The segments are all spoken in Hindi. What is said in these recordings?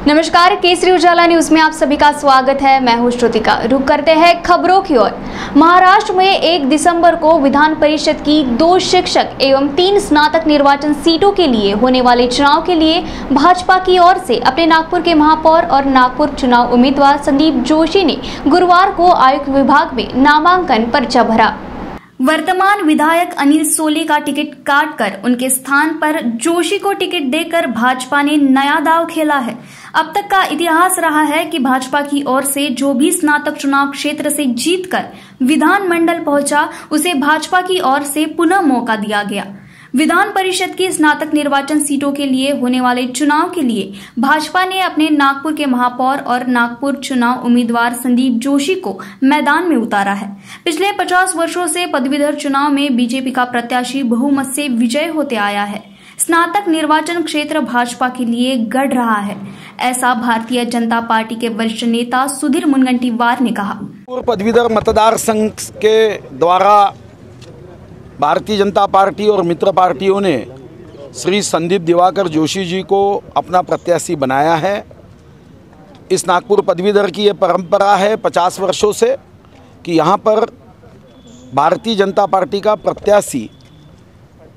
नमस्कार, केसरी उजाला न्यूज में आप सभी का स्वागत है। मैं हूं श्रुतिका। रुक करते हैं खबरों की ओर। महाराष्ट्र में 1 दिसंबर को विधान परिषद की 2 शिक्षक एवं 3 स्नातक निर्वाचन सीटों के लिए होने वाले चुनाव के लिए भाजपा की ओर से अपने नागपुर के महापौर और नागपुर चुनाव उम्मीदवार संदीप जोशी ने गुरुवार को आयुक्त विभाग में नामांकन पर्चा भरा। वर्तमान विधायक अनिल सोले का टिकट काटकर उनके स्थान पर जोशी को टिकट देकर भाजपा ने नया दांव खेला है। अब तक का इतिहास रहा है कि भाजपा की ओर से जो भी स्नातक चुनाव क्षेत्र से जीतकर विधान मंडल पहुंचा, उसे भाजपा की ओर से पुनः मौका दिया गया। विधान परिषद की स्नातक निर्वाचन सीटों के लिए होने वाले चुनाव के लिए भाजपा ने अपने नागपुर के महापौर और नागपुर चुनाव उम्मीदवार संदीप जोशी को मैदान में उतारा है। पिछले 50 वर्षों से पदवीधर चुनाव में बीजेपी का प्रत्याशी बहुमत से विजय होते आया है। स्नातक निर्वाचन क्षेत्र भाजपा के लिए गढ़ रहा है, ऐसा भारतीय जनता पार्टी के वरिष्ठ नेता सुधीर मुनगंटीवार ने कहा। पदवीधर मतदार संघ के द्वारा भारतीय जनता पार्टी और मित्र पार्टियों ने श्री संदीप दिवाकर जोशी जी को अपना प्रत्याशी बनाया है। इस नागपुर पदवीधर की ये परंपरा है 50 वर्षों से कि यहाँ पर भारतीय जनता पार्टी का प्रत्याशी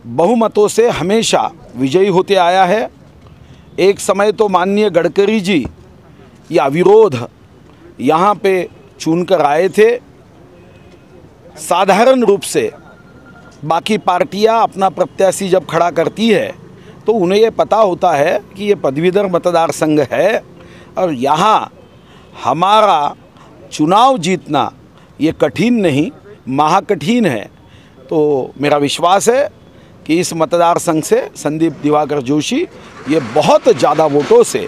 बहुमतों से हमेशा विजयी होते आया है। एक समय तो माननीय गडकरी जी या अविरोध यहाँ पे चुनकर आए थे। साधारण रूप से बाकी पार्टियां अपना प्रत्याशी जब खड़ा करती है तो उन्हें ये पता होता है कि ये पदवीधर मतदार संघ है और यहाँ हमारा चुनाव जीतना ये कठिन नहीं महाकठिन है। तो मेरा विश्वास है कि इस मतदार संघ से संदीप दिवाकर जोशी ये बहुत ज़्यादा वोटों से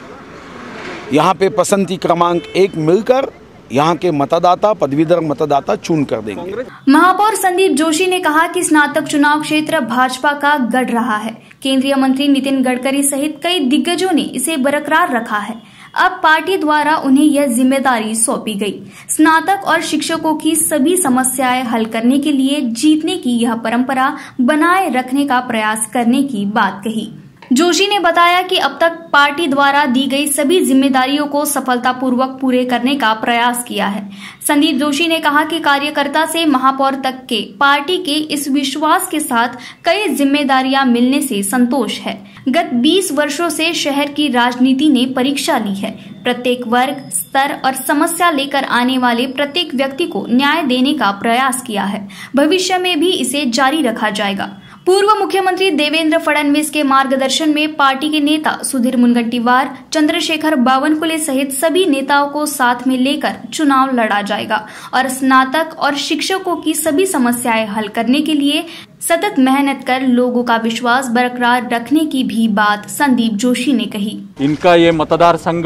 यहाँ पे पसंदी क्रमांक 1 मिलकर यहाँ के मतदाता पदवीधर मतदाता चुन कर देंगे। महापौर संदीप जोशी ने कहा कि स्नातक चुनाव क्षेत्र भाजपा का गढ़ रहा है। केंद्रीय मंत्री नितिन गडकरी सहित कई दिग्गजों ने इसे बरकरार रखा है। अब पार्टी द्वारा उन्हें यह जिम्मेदारी सौंपी गई। स्नातक और शिक्षकों की सभी समस्याएं हल करने के लिए जीतने की यह परंपरा बनाए रखने का प्रयास करने की बात कही। जोशी ने बताया कि अब तक पार्टी द्वारा दी गई सभी जिम्मेदारियों को सफलतापूर्वक पूरे करने का प्रयास किया है। संदीप जोशी ने कहा कि कार्यकर्ता से महापौर तक के पार्टी के इस विश्वास के साथ कई जिम्मेदारियां मिलने से संतोष है। गत 20 वर्षों से शहर की राजनीति ने परीक्षा ली है। प्रत्येक वर्ग, स्तर और समस्या लेकर आने वाले प्रत्येक व्यक्ति को न्याय देने का प्रयास किया है। भविष्य में भी इसे जारी रखा जाएगा। पूर्व मुख्यमंत्री देवेंद्र फडणवीस के मार्गदर्शन में पार्टी के नेता सुधीर मुनगंटीवार, चंद्रशेखर बावनकुले सहित सभी नेताओं को साथ में लेकर चुनाव लड़ा जाएगा और स्नातक और शिक्षकों की सभी समस्याएं हल करने के लिए सतत मेहनत कर लोगों का विश्वास बरकरार रखने की भी बात संदीप जोशी ने कही। इनका ये मतदार संघ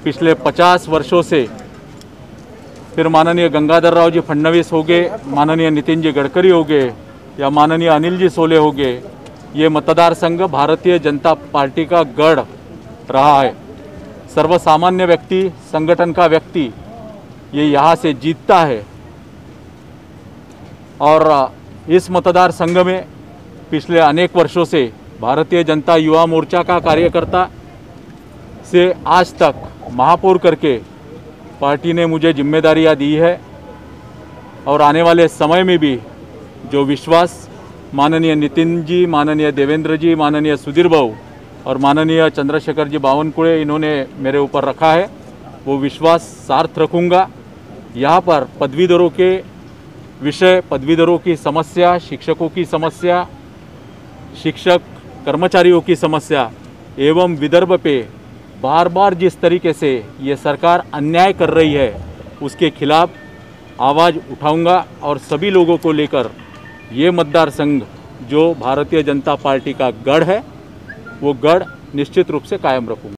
पिछले 50 वर्षों से फिर माननीय गंगाधर राव जी फडणवीस हो गए, माननीय नितिन जी गडकरी हो गए या माननीय अनिल जी सोले हो गए, ये मतदार संघ भारतीय जनता पार्टी का गढ़ रहा है। सर्वसामान्य व्यक्ति, संगठन का व्यक्ति ये यहाँ से जीतता है और इस मतदार संघ में पिछले अनेक वर्षों से भारतीय जनता युवा मोर्चा का कार्यकर्ता से आज तक महापौर करके पार्टी ने मुझे जिम्मेदारियां दी है और आने वाले समय में भी जो विश्वास माननीय नितिन जी, माननीय देवेंद्र जी, माननीय सुधीर भाऊ और माननीय चंद्रशेखर जी बावनकुले इन्होंने मेरे ऊपर रखा है, वो विश्वास सार्थ रखूँगा। यहाँ पर पदवीधरों के विषय, पदवीधरों की समस्या, शिक्षकों की समस्या, शिक्षक कर्मचारियों की समस्या एवं विदर्भ पे बार बार जिस तरीके से ये सरकार अन्याय कर रही है उसके खिलाफ आवाज़ उठाऊंगा और सभी लोगों को लेकर ये मतदार संघ जो भारतीय जनता पार्टी का गढ़ है वो गढ़ निश्चित रूप से कायम रखूंगा।